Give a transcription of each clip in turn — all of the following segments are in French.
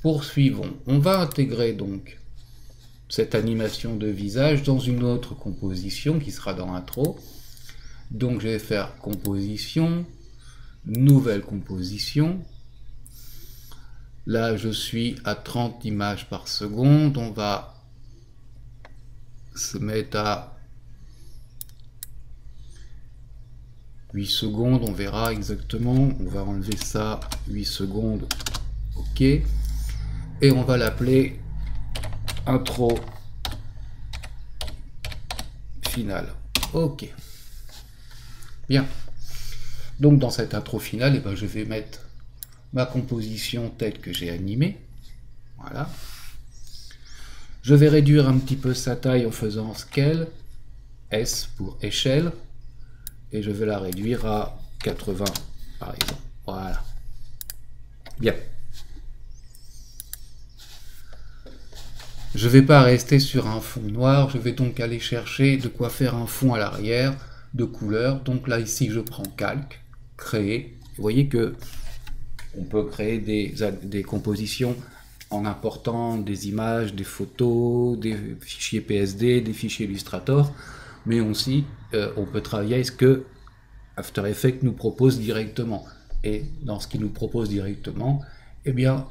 Poursuivons. On va intégrer donc cette animation de visage dans une autre composition qui sera dans Intro. Donc je vais faire composition, nouvelle composition. Là je suis à 30 images par seconde. On va se mettre à 8 secondes, on verra exactement. On va enlever ça, 8 secondes. OK. Et on va l'appeler intro finale. OK. Bien. Donc dans cette intro finale, eh ben, je vais mettre ma composition telle que j'ai animée. Voilà. Je vais réduire un petit peu sa taille en faisant scale, S pour échelle, et je vais la réduire à 80 par exemple. Voilà. Bien. Je ne vais pas rester sur un fond noir, je vais donc aller chercher de quoi faire un fond à l'arrière de couleur. Donc là ici je prends calque, créer. Vous voyez que on peut créer des compositions en important des images, des photos, des fichiers PSD, des fichiers Illustrator, mais aussi on peut travailler avec ce que After Effects nous propose directement. Et dans ce qu'il nous propose directement, eh bien,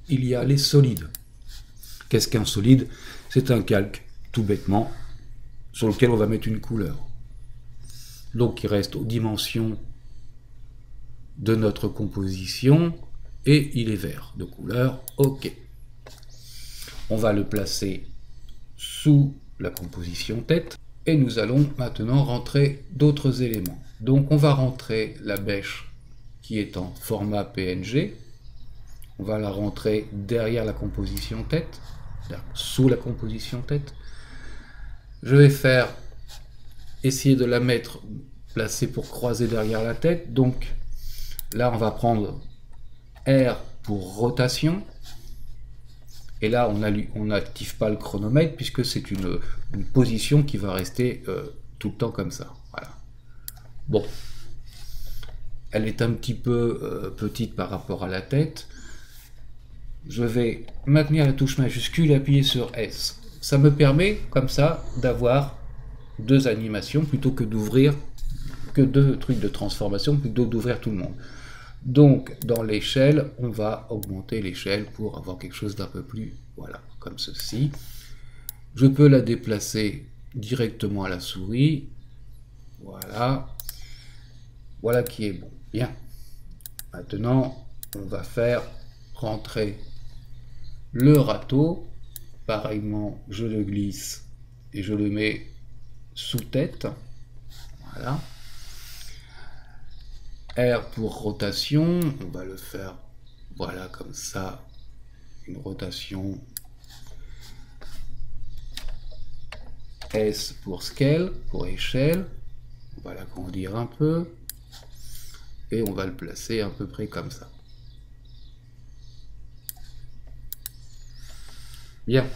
il y a les solides. Qu'est-ce qu'un solide? C'est un calque, tout bêtement, sur lequel on va mettre une couleur. Donc il reste aux dimensions de notre composition, et il est vert de couleur. OK. On va le placer sous la composition tête, et nous allons maintenant rentrer d'autres éléments. Donc on va rentrer la bêche qui est en format PNG, on va la rentrer derrière la composition tête, sous la composition tête. Je vais essayer de la mettre placée pour croiser derrière la tête. Donc là on va prendre R pour rotation, et là on n'active pas le chronomètre puisque c'est une position qui va rester tout le temps comme ça. Voilà. Bon, elle est un petit peu petite par rapport à la tête. Je vais maintenir la touche majuscule et appuyer sur S. Ça me permet, comme ça, d'avoir deux animations plutôt que d'ouvrir, que deux trucs de transformation plutôt que d'ouvrir tout le monde. Donc, dans l'échelle, on va augmenter l'échelle pour avoir quelque chose d'un peu plus, voilà, comme ceci. Je peux la déplacer directement à la souris. Voilà. Voilà qui est bon. Bien. Maintenant, on va faire rentrer le râteau. Pareillement, je le glisse et je le mets sous tête. Voilà. R pour rotation, on va le faire, voilà, comme ça, une rotation. S pour scale, pour échelle, on va l'agrandir un peu, et on va le placer à peu près comme ça. Bien.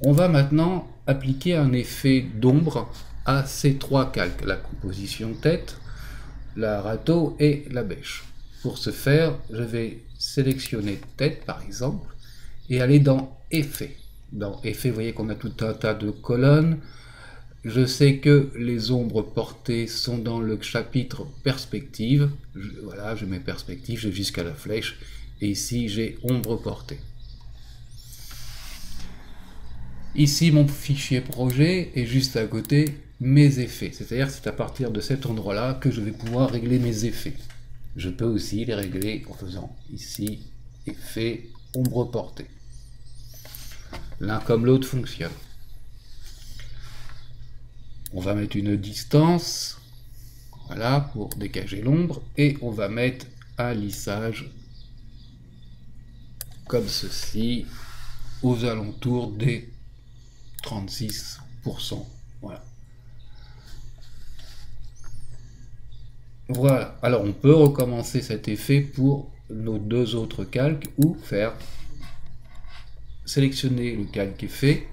On va maintenant appliquer un effet d'ombre à ces trois calques, la composition tête, la râteau et la bêche. Pour ce faire, je vais sélectionner tête par exemple et aller dans effet. Dans effet, vous voyez qu'on a tout un tas de colonnes. Je sais que les ombres portées sont dans le chapitre perspective. Voilà, je mets perspective, je vais jusqu'à la flèche et ici j'ai ombre portée. Ici, mon fichier projet est juste à côté mes effets. C'est-à-dire que c'est à partir de cet endroit-là que je vais pouvoir régler mes effets. Je peux aussi les régler en faisant ici, effet, ombre portée. L'un comme l'autre fonctionne. On va mettre une distance, voilà, pour dégager l'ombre, et on va mettre un lissage comme ceci, aux alentours des 36%. Voilà. Voilà. Alors on peut recommencer cet effet pour nos deux autres calques ou faire sélectionner le calque est fait,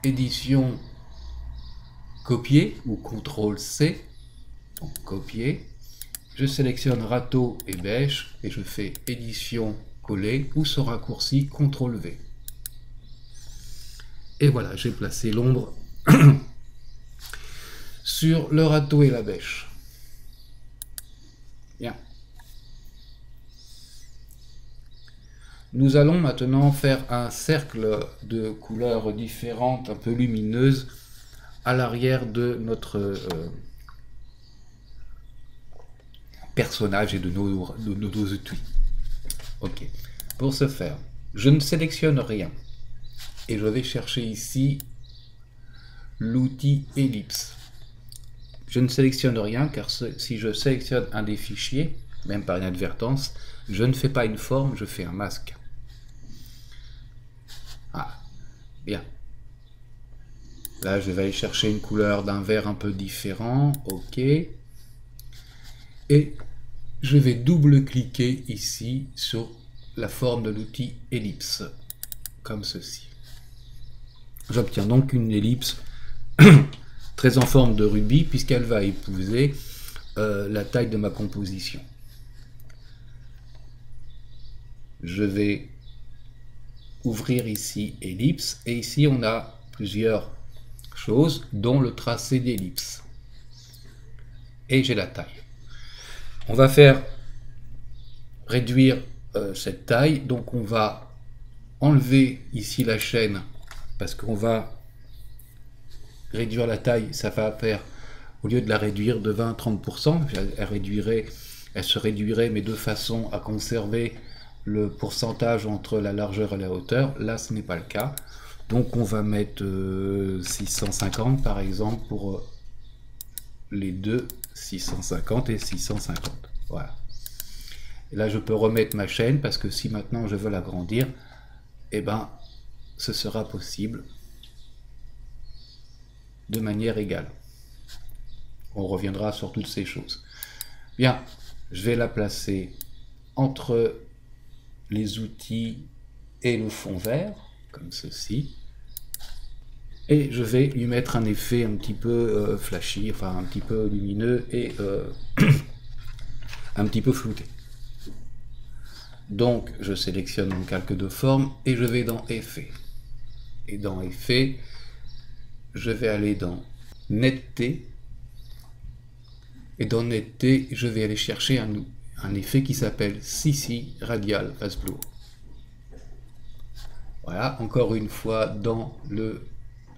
édition, copier ou CTRL C, donc copier. Je sélectionne râteau et bêche et je fais édition, coller ou ce raccourci CTRL V. Et voilà, j'ai placé l'ombre sur le râteau et la bêche. Bien. Nous allons maintenant faire un cercle de couleurs différentes, un peu lumineuses, à l'arrière de notre personnage et de nos outils. Ok. Pour ce faire, je ne sélectionne rien. Et je vais chercher ici l'outil ellipse. Je ne sélectionne rien car si je sélectionne un des fichiers, même par inadvertance, je ne fais pas une forme, je fais un masque. Ah, bien. Là, je vais aller chercher une couleur d'un vert un peu différent. Ok. Et je vais double-cliquer ici sur la forme de l'outil ellipse, comme ceci. J'obtiens donc une ellipse très en forme de rubis, puisqu'elle va épouser la taille de ma composition. Je vais ouvrir ici ellipse, et ici on a plusieurs choses, dont le tracé d'ellipse. Et j'ai la taille. On va faire réduire cette taille, donc on va enlever ici la chaîne, parce qu'on va réduire la taille, ça va faire, au lieu de la réduire de 20 à 30%, elle se réduirait, mais de façon à conserver le pourcentage entre la largeur et la hauteur. Là, ce n'est pas le cas. Donc, on va mettre 650 par exemple pour les deux, 650 et 650. Voilà. Et là, je peux remettre ma chaîne parce que si maintenant je veux l'agrandir, eh ben, ce sera possible de manière égale. On reviendra sur toutes ces choses. Bien, je vais la placer entre les outils et le fond vert, comme ceci. Et je vais lui mettre un effet un petit peu flashy, enfin un petit peu lumineux et un petit peu flouté. Donc, je sélectionne mon calque de forme et je vais dans Effet. Et dans Effet, je vais aller dans Netteté. Et dans Netteté, je vais aller chercher un effet qui s'appelle CC Radial Face Blur. Voilà, encore une fois, dans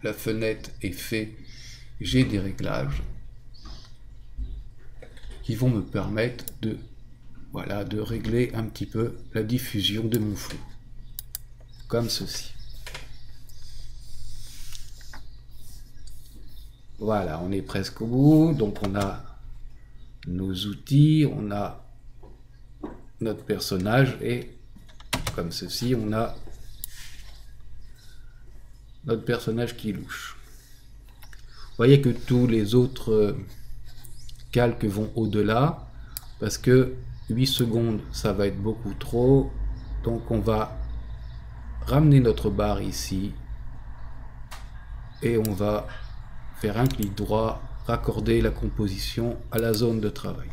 la fenêtre Effet, j'ai des réglages qui vont me permettre de régler un petit peu la diffusion de mon flou, comme ceci. Voilà, on est presque au bout, donc on a nos outils, on a notre personnage et comme ceci, on a notre personnage qui louche. Vous voyez que tous les autres calques vont au-delà parce que 8 secondes, ça va être beaucoup trop. Donc on va ramener notre barre ici et on va faire un clic droit, raccorder la composition à la zone de travail.